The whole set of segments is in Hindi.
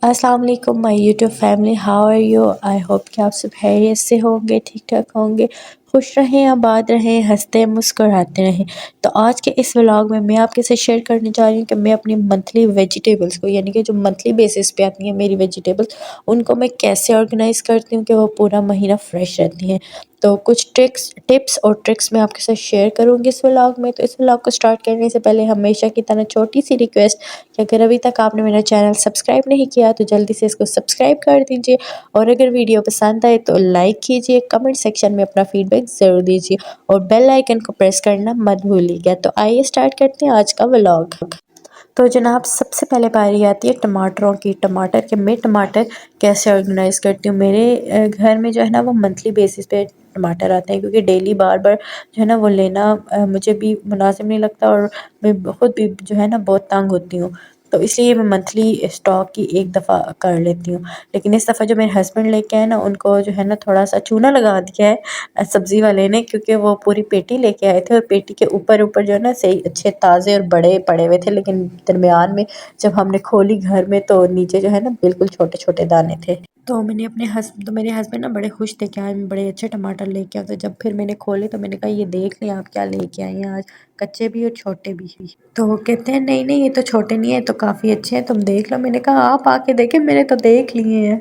अस्सलाम वालेकुम my YouTube family, how are you? I hope कि आप सब खैरियत से होंगे, ठीक ठाक होंगे, खुश रहें, आबाद रहें, हंसते मुस्कुराते रहें। तो आज के इस व्लॉग में मैं आपके साथ शेयर करने जा रही हूँ कि मैं अपनी मंथली वेजिटेबल्स को, यानी कि जो मंथली बेसिस पे आती हैं मेरी वेजिटेबल्स, उनको मैं कैसे ऑर्गेनाइज़ करती हूँ कि वो पूरा महीना फ्रेश रहती हैं। तो कुछ टिप्स और ट्रिक्स मैं आपके साथ शेयर करूँगी इस व्लॉग में। तो इस व्लॉग को स्टार्ट करने से पहले हमेशा की तरह छोटी सी रिक्वेस्ट कि अगर अभी तक आपने मेरा चैनल सब्सक्राइब नहीं किया तो जल्दी से इसको सब्सक्राइब कर दीजिए, और अगर वीडियो पसंद आए तो लाइक कीजिए, कमेंट सेक्शन में अपना फीडबैक ज़रूर दीजिए और बेल आइकन को प्रेस करना मत भूलिएगा। तो आइए स्टार्ट करते हैं आज का व्लॉग। तो जनाब, सबसे पहले बारी आती है टमाटरों की। टमाटर के मैं टमाटर कैसे ऑर्गेनाइज़ करती हूँ। मेरे घर में जो है ना वो मंथली बेसिस पे टमाटर आते हैं, क्योंकि डेली बार बार जो है ना वो लेना मुझे भी मुनासिब नहीं लगता, और मैं खुद भी जो है ना बहुत तंग होती हूँ। तो इसलिए मैं मंथली स्टॉक की एक दफ़ा कर लेती हूँ। लेकिन इस दफ़ा जो मेरे हस्बैंड लेके आए ना, उनको जो है ना थोड़ा सा चूना लगा दिया है सब्ज़ी वाले ने, क्योंकि वो पूरी पेटी लेके आए थे और पेटी के ऊपर ऊपर जो है ना सही अच्छे ताज़े और बड़े पड़े हुए थे, लेकिन दरमियान में जब हमने खोली घर में तो नीचे जो है ना बिल्कुल छोटे छोटे दाने थे। तो मेरे हस्बैंड ना बड़े खुश थे कि आज मैं बड़े अच्छे टमाटर लेके आए। तो जब फिर मैंने खोले तो मैंने कहा ये देख लें आप क्या लेके आए हैं आज, कच्चे भी और छोटे भी। तो वो कहते हैं नहीं नहीं, ये तो छोटे नहीं है, तो काफ़ी अच्छे हैं, तुम देख लो। मैंने कहा आप आके देखें, मैंने तो देख लिए हैं।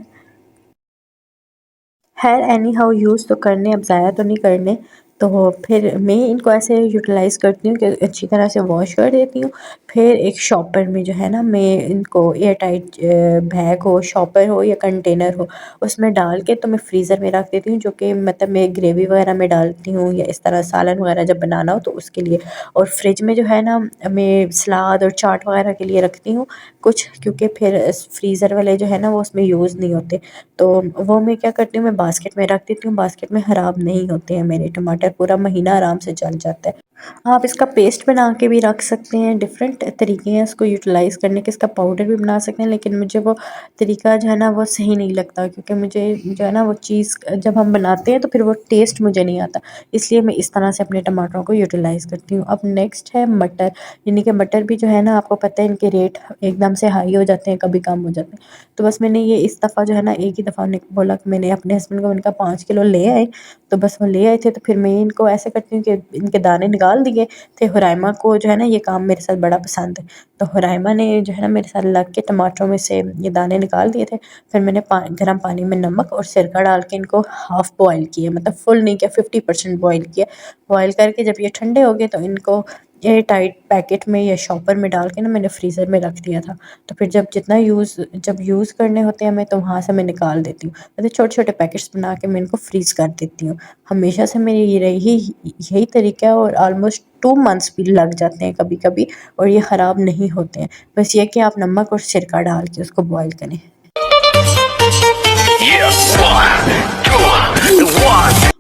खैर एनी हाउ यूज़ तो करने, अब ज़ाया तो नहीं करने। तो फिर मैं इनको ऐसे यूटिलाइज़ करती हूँ कि अच्छी तरह से वॉश कर देती हूँ। फिर एक शॉपर में जो है ना मैं इनको एयर टाइट बैग हो, शॉपर हो या कंटेनर हो, उसमें डाल के तो मैं फ्रीज़र में रख देती हूँ, जो कि मतलब मैं ग्रेवी वगैरह में डालती हूँ या इस तरह सालन वगैरह जब बनाना हो तो उसके लिए। और फ्रिज में जो है ना मैं सलाद और चाट वगैरह के लिए रखती हूँ कुछ, क्योंकि फिर फ्रीज़र वाले जो है ना वो उसमें यूज़ नहीं होते। तो वो मैं क्या करती हूँ, मैं बास्केट में रख देती हूँ, बास्केट में ख़राब नहीं होते हैं मेरे टमाटर, पूरा महीना आराम से चल जाता है। आप इसका पेस्ट बना के भी रख सकते हैं, डिफरेंट तरीके हैं इसको यूटिलाइज़ करने के। इसका पाउडर भी बना सकते हैं, लेकिन मुझे वो तरीका जो है ना वो सही नहीं लगता, क्योंकि मुझे जो है ना वो चीज़ जब हम बनाते हैं तो फिर वो टेस्ट मुझे नहीं आता। इसलिए मैं इस तरह से अपने टमाटरों को यूटिलाइज़ करती हूँ। अब नेक्स्ट है मटर, यानी कि मटर भी जो है ना आपको पता है इनके रेट एकदम से हाई हो जाते हैं, कभी कम हो जाते हैं। तो बस मैंने ये इस दफ़ा जो है ना एक ही दफ़ा बोला कि मैंने अपने हस्बैंड को, मैंने कहा 5 किलो ले आए। तो बस वो ले आए थे, तो फिर मैं इनको ऐसे करती हूँ कि इनके दाने निकाल दिए थे। हुराइमा को जो है ना ये काम मेरे साथ बड़ा पसंद है, तो हुराइमा ने जो है ना मेरे साथ लग के टमाटरों में से ये दाने निकाल दिए थे। फिर मैंने गर्म पानी में नमक और सिरका डाल के इनको हाफ़ बॉयल किया, मतलब फुल नहीं किया, 50% बॉयल किया। बॉयल करके जब ये ठंडे हो गए तो इनको एयर टाइट पैकेट में या शॉपर में डाल के ना मैंने फ्रीज़र में रख दिया था। तो फिर जब यूज़ करने होते हैं हमें, तो वहाँ से मैं निकाल देती हूँ। मतलब छोटे-छोटे पैकेट्स बना के मैं इनको फ्रीज़ कर देती हूँ। हमेशा से मेरी ये रही यही तरीका है, और ऑलमोस्ट 2 मंथ्स भी लग जाते हैं कभी-कभी, और ये ख़राब नहीं होते हैं। बस ये कि आप नमक और सिरका डाल के उसको बॉयल करें।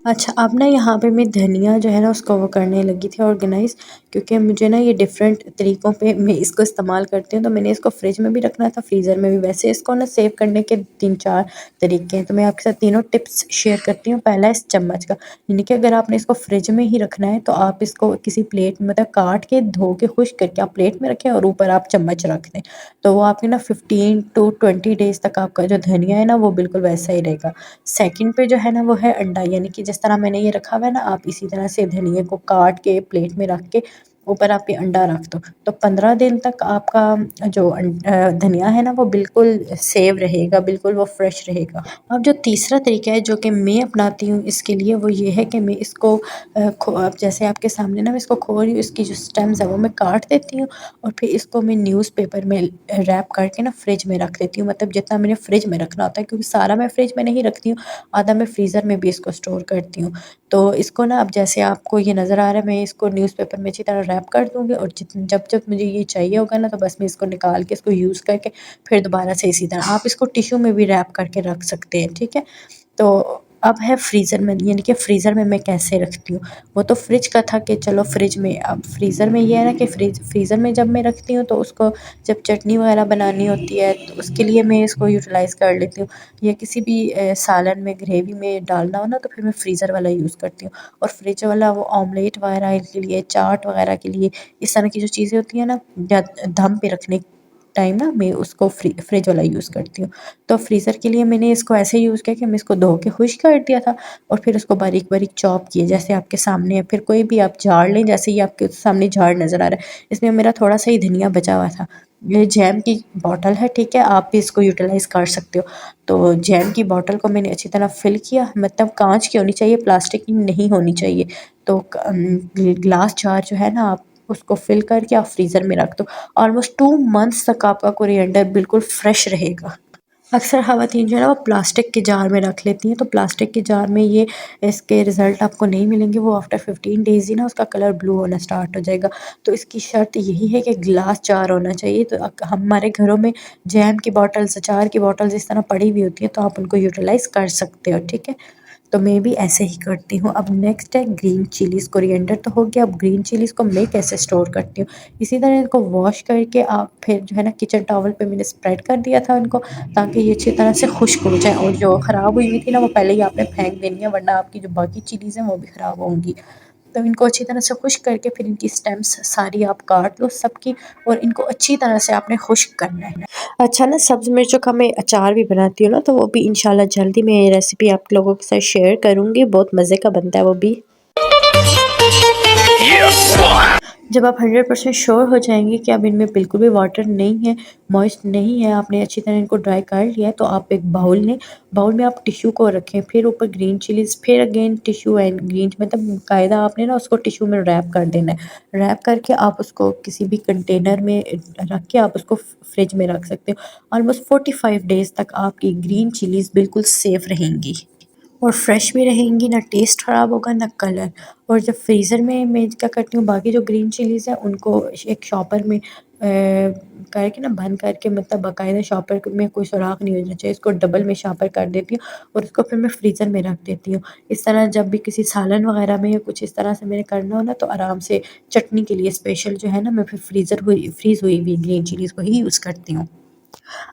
अच्छा, अब ना यहाँ पे मैं धनिया जो है ना उसको वो करने लगी थी ऑर्गेनाइज़, क्योंकि मुझे ना ये डिफरेंट तरीक़ों पे मैं इसको इस्तेमाल करती हूँ। तो मैंने इसको फ्रिज में भी रखना था, फ्रीज़र में भी। वैसे इसको ना सेव करने के 3-4 तरीके हैं, तो मैं आपके साथ तीनों टिप्स शेयर करती हूँ। पहला है इस चम्मच का, यानी कि अगर आपने इसको फ्रिज में ही रखना है तो आप इसको किसी प्लेट में, मतलब काट के धो के खुश्क करके आप प्लेट में रखें और ऊपर आप चम्मच रख दें। तो वो आपके ना 15 टू 20 डेज़ तक आपका जो धनिया है ना वो बिल्कुल वैसा ही रहेगा। सेकंड पे जो है ना वो है अंडा, यानी कि जिस तरह मैंने ये रखा हुआ है ना, आप इसी तरह से धनिये को काट के प्लेट में रख के ऊपर आप ये अंडा रख दो, तो 15 दिन तक आपका जो धनिया है ना वो बिल्कुल सेव रहेगा, बिल्कुल वो फ्रेश रहेगा। अब जो तीसरा तरीका है जो कि मैं अपनाती हूँ इसके लिए, वो ये है कि मैं इसको अब जैसे आपके सामने ना मैं इसको खो रही हूँ, इसकी जो स्टेम्स है वो मैं काट देती हूँ, और फिर इसको मैं न्यूज़पेपर में रैप करके ना फ्रिज में रख देती हूँ। मतलब जितना मैंने फ्रिज में रखना होता है, क्योंकि सारा मैं फ्रिज में नहीं रखती हूँ, आधा मैं फ्रीज़र में भी इसको स्टोर करती हूँ। तो इसको ना अब जैसे आपको ये नज़र आ रहा है, मैं इसको न्यूज़पेपर में अच्छी तरह रैप कर दूँगी, और जब जब मुझे ये चाहिए होगा ना तो बस मैं इसको निकाल के इसको यूज़ करके फिर दोबारा से इसी तरह आप इसको टिश्यू में भी रैप करके रख सकते हैं, ठीक है। तो अब है फ्रीज़र में, यानी कि फ्रीज़र में मैं कैसे रखती हूँ। वो तो फ्रिज का था कि चलो फ्रिज में, अब फ्रीज़र में ये है ना कि फ्रीज़र में जब मैं रखती हूँ तो उसको जब चटनी वगैरह बनानी होती है तो उसके लिए मैं इसको यूटिलाइज़ कर लेती हूँ, या किसी भी सालन में, ग्रेवी में डालना हो ना तो फिर मैं फ्रीज़र वाला यूज़ करती हूँ। और फ्रिज वाला वो ऑमलेट वगैरह के लिए, चाट वगैरह के लिए, इस तरह की जो चीज़ें होती हैं ना, या दम पे रखने टाइम ना मैं उसको फ्रिज वाला यूज़ करती हूँ। तो फ्रीज़र के लिए मैंने इसको ऐसे यूज़ किया कि मैं इसको धो के खुश कर दिया था और फिर उसको बारीक-बारीक चॉप किए जैसे आपके सामने है। फिर कोई भी आप जार लें, जैसे ये आपके सामने जार नज़र आ रहा है, इसमें मेरा थोड़ा-सा ही धनिया बचा हुआ था। ये जैम की बॉटल है, ठीक है? आप भी इसको यूटिलाइज़ कर सकते हो। तो जैम की बॉटल को मैंने अच्छी तरह फ़िल किया, मतलब काँच की होनी चाहिए, प्लास्टिक की नहीं होनी चाहिए। तो ग्लास जार जो है ना, आप उसको फ़िल करके आप फ्रीज़र में रख दो। ऑलमोस्ट 2 मंथ्स तक आपका कोरिएंडर बिल्कुल फ्रेश रहेगा। अक्सर ख़वातीन जो है ना वो प्लास्टिक के जार में रख लेती हैं, तो प्लास्टिक के जार में ये इसके रिज़ल्ट आपको नहीं मिलेंगे। वो आफ्टर 15 डेज़ ही ना उसका कलर ब्लू होना स्टार्ट हो जाएगा। तो इसकी शर्त यही है कि ग्लास जार होना चाहिए। तो हमारे घरों में जैम की बॉटल्स, अचार की बॉटल्स इस तरह पड़ी हुई होती हैं, तो आप उनको यूटिलाइज़ कर सकते हो, ठीक है? तो मैं भी ऐसे ही करती हूँ। अब नेक्स्ट है ग्रीन चिलीज़। कोरिएंडर तो हो गया, अब ग्रीन चिलीज़ को मैं कैसे स्टोर करती हूँ। इसी तरह इनको वॉश करके आप फिर जो है ना किचन टॉवल पे मैंने स्प्रेड कर दिया था इनको, ताकि ये अच्छी तरह से खुश्क हो जाए, और जो ख़राब हुई हुई थी ना वो पहले ही आपने फेंक देनी है, वरना आपकी जो बाकी चिलीज़ हैं वो भी ख़राब होंगी। तो इनको अच्छी तरह से खुश्क करके फिर इनकी स्टेम्स सारी आप काट लो सबकी, और इनको अच्छी तरह से आपने खुश्क करना है। अच्छा ना, सब्ज़ मिर्चों का मैं अचार भी बनाती हूँ ना, तो वो भी इंशाल्लाह जल्दी मैं ये रेसिपी आप लोगों के साथ शेयर करूँगी। बहुत मज़े का बनता है वो भी। जब आप 100% श्योर हो जाएँगे कि अब इनमें बिल्कुल भी वाटर नहीं है, मॉइस्ट नहीं है, आपने अच्छी तरह इनको ड्राई कर लिया है, तो आप एक बाउल लें। बाउल में आप टिश्यू को रखें, फिर ऊपर ग्रीन चिलीज़, फिर अगेन टिश्यू एंड ग्रीन, मतलब बाकायदा आपने ना उसको टिश्यू में रैप कर देना है। रैप करके आप उसको किसी भी कंटेनर में रख के आप उसको फ्रिज में रख सकते हो। ऑलमोस्ट 45 डेज़ तक आपकी ग्रीन चिलीज़ बिल्कुल सेफ़ रहेंगी। और फ्रेश भी रहेंगी, ना टेस्ट ख़राब होगा ना कलर। और जब फ्रीज़र में मैं क्या करती हूँ, बाकी जो ग्रीन चिलीज़ है उनको एक शॉपर में करके ना बंद करके, मतलब बाकायदा शॉपर में कोई सुराख नहीं होना चाहिए, इसको डबल में शॉपर कर देती हूँ और उसको फिर मैं फ्रीज़र में रख देती हूँ। इस तरह जब भी किसी सालन वग़ैरह में या कुछ इस तरह से मैंने करना हो ना, तो आराम से चटनी के लिए स्पेशल जो है ना, मैं फिर फ्रीज़ हुई हुई ग्रीन चिलीज़ को ही यूज़ करती हूँ।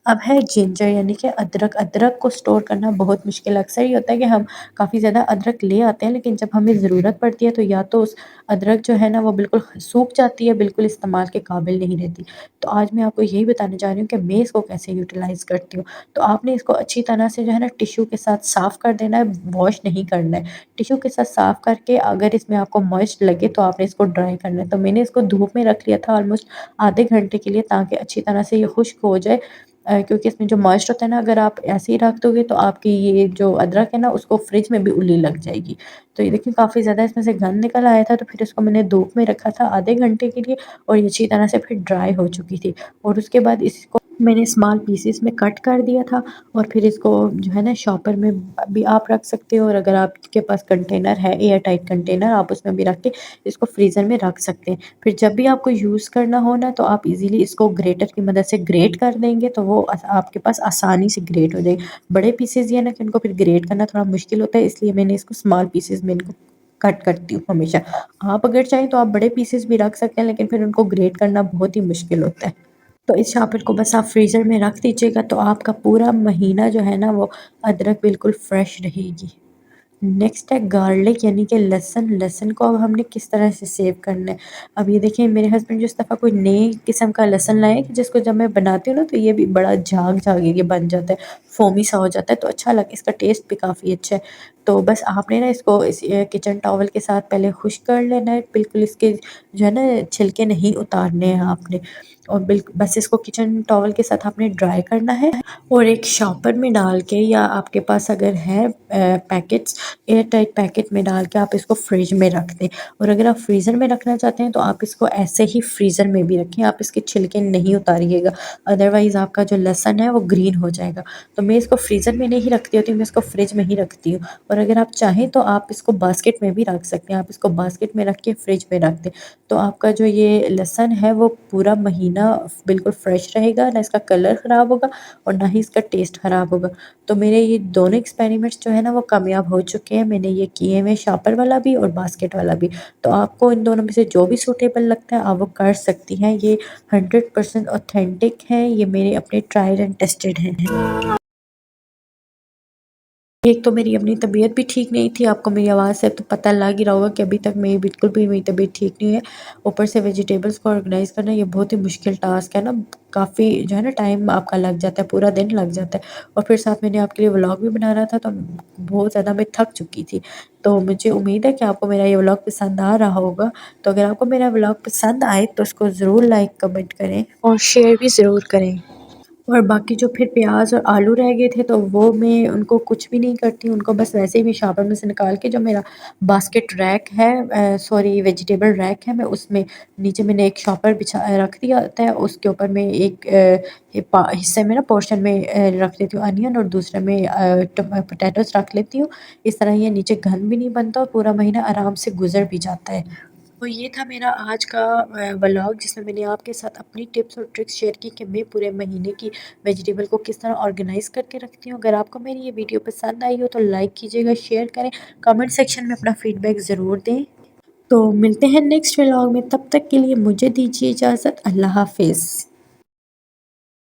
अब है जिंजर, यानी कि अदरक। अदरक को स्टोर करना बहुत मुश्किल है। अक्सर ये होता है कि हम काफ़ी ज़्यादा अदरक ले आते हैं, लेकिन जब हमें ज़रूरत पड़ती है तो या तो उस अदरक जो है ना वो बिल्कुल सूख जाती है, बिल्कुल इस्तेमाल के काबिल नहीं रहती। तो आज मैं आपको यही बताने जा रही हूँ कि मैं इसको कैसे यूटिलाइज़ करती हूँ। तो आपने इसको अच्छी तरह से जो है ना टिश्यू के साथ साफ़ कर देना है, वॉश नहीं करना है। टिश्यू के साथ साफ़ करके अगर इसमें आपको मॉइस्ट लगे तो आपने इसको ड्राई करना है। तो मैंने इसको धूप में रख लिया था ऑलमोस्ट आधे घंटे के लिए, ताकि अच्छी तरह से ये खुश्क हो जाए। क्योंकि इसमें जो मॉइस्ट होता है ना, अगर आप ऐसे ही रख दोगे तो आपकी ये जो अदरक है ना उसको फ्रिज में भी उल्ली लग जाएगी। तो ये देखिए काफ़ी ज़्यादा इसमें से गंध निकल आया था, तो फिर इसको मैंने धूप में रखा था आधे घंटे के लिए, और ये अच्छी तरह से फिर ड्राई हो चुकी थी। और उसके बाद इसको मैंने स्मॉल पीसेस में कट कर दिया था, और फिर इसको जो है ना शॉपर में भी आप रख सकते हो, और अगर आपके पास कंटेनर है, एयर टाइट कंटेनर, आप उसमें भी रख के इसको फ्रीज़र में रख सकते हैं। फिर जब भी आपको यूज़ करना हो ना, तो आप इज़िली इसको ग्रेटर की मदद से ग्रेट कर देंगे, तो वो आपके पास आसानी से ग्रेट हो जाएगी। बड़े पीसेज़ ये है ना कि उनको फिर ग्रेट करना थोड़ा मुश्किल होता है, इसलिए मैंने इसको स्मॉल पीसेज़ में इनको कट करती हूँ हमेशा। आप अगर चाहें तो आप बड़े पीसेज़ भी रख सकते हैं, लेकिन फिर उनको ग्रेट करना बहुत ही मुश्किल होता है। तो इस शापर को बस आप फ्रीज़र में रख दीजिएगा, तो आपका पूरा महीना जो है ना वो अदरक बिल्कुल फ्रेश रहेगी। नेक्स्ट है गार्लिक, यानी कि लहसुन। लहसुन को अब हमने किस तरह से सेव करना है। अब ये देखिए मेरे हस्बैंड जो इस दफ़ा कोई नई किस्म का लहसुन लाए कि जिसको जब मैं बनाती हूँ ना तो ये भी बड़ा झाग-झाग ये बन जाता है, फोमी सा हो जाता है, तो अच्छा लग इसका टेस्ट भी काफ़ी अच्छा है। तो बस आपने ना इसको इस किचन टॉवल के साथ पहले खुश्क कर लेना है, बिल्कुल इसके जो है ना छिलके नहीं उतारने हैं आपने, और बस इसको किचन टॉवल के साथ आपने ड्राई करना है, और एक शॉपर में डाल के, या आपके पास अगर है पैकेट्स, एयर टाइट पैकेट में डाल के आप इसको फ्रिज में रख दें। और अगर आप फ्रीज़र में रखना चाहते हैं तो आप इसको ऐसे ही फ्रीज़र में भी रखें, आप इसके छिलके नहीं उतारिएगा, अदरवाइज़ आपका जो लहसुन है वो ग्रीन हो जाएगा। तो मैं इसको फ्रीज़र में नहीं रखती होती, मैं इसको फ्रिज में ही रखती हूँ। और अगर आप चाहें तो आप इसको बास्केट में भी रख सकते हैं, आप इसको बास्केट में रख के फ्रिज में रख दें, तो आपका जो ये लहसुन है वो पूरा महीना बिल्कुल फ्रेश रहेगा, ना इसका कलर ख़राब होगा और ना ही इसका टेस्ट ख़राब होगा। तो मेरे ये दोनों एक्सपेरिमेंट्स जो है ना वो कामयाब हो चुके हैं, मैंने ये किए हुए, शॉपर वाला भी और बास्केट वाला भी। तो आपको इन दोनों में से जो भी सूटेबल लगता है आप वो कर सकती हैं। ये 100% ऑथेंटिक है, ये मेरे अपने ट्राइड एंड टेस्टेड हैं। एक तो मेरी अपनी तबीयत भी ठीक नहीं थी, आपको मेरी आवाज़ से तो पता लग ही रहा होगा कि अभी तक मेरी बिल्कुल भी मेरी तबीयत ठीक नहीं है। ऊपर से वेजिटेबल्स को ऑर्गेनाइज़ करना ये बहुत ही मुश्किल टास्क है ना, काफ़ी जो है ना टाइम आपका लग जाता है, पूरा दिन लग जाता है और फिर साथ मैंने आपके लिए व्लॉग भी बनाना था तो बहुत ज़्यादा मैं थक चुकी थी। तो मुझे उम्मीद है कि आपको मेरा ये व्लॉग पसंद आ रहा होगा। तो अगर आपको मेरा व्लॉग पसंद आए तो उसको ज़रूर लाइक, कमेंट करें और शेयर भी ज़रूर करें। और बाकी जो फिर प्याज और आलू रह गए थे तो वो मैं उनको कुछ भी नहीं करती, उनको बस वैसे ही मैं शॉपर में से निकाल के जो मेरा बास्केट रैक है, सॉरी वेजिटेबल रैक है, मैं उसमें नीचे मैंने एक शॉपर बिछा रख दिया होता है, उसके ऊपर मैं एक हिस्से में ना पोर्शन में रख देती हूँ अनियन और दूसरे में पोटैटोज रख लेती हूँ। इस तरह ये नीचे घन भी नहीं बनता और पूरा महीना आराम से गुजर भी जाता है। तो ये था मेरा आज का व्लॉग, जिसमें मैंने आपके साथ अपनी टिप्स और ट्रिक्स शेयर की कि मैं पूरे महीने की वेजिटेबल को किस तरह ऑर्गेनाइज़ करके रखती हूँ। अगर आपको मेरी ये वीडियो पसंद आई हो तो लाइक कीजिएगा, शेयर करें, कमेंट सेक्शन में अपना फीडबैक ज़रूर दें। तो मिलते हैं नेक्स्ट व्लॉग में, तब तक के लिए मुझे दीजिए इजाज़त। अल्लाह हाफ़िज़।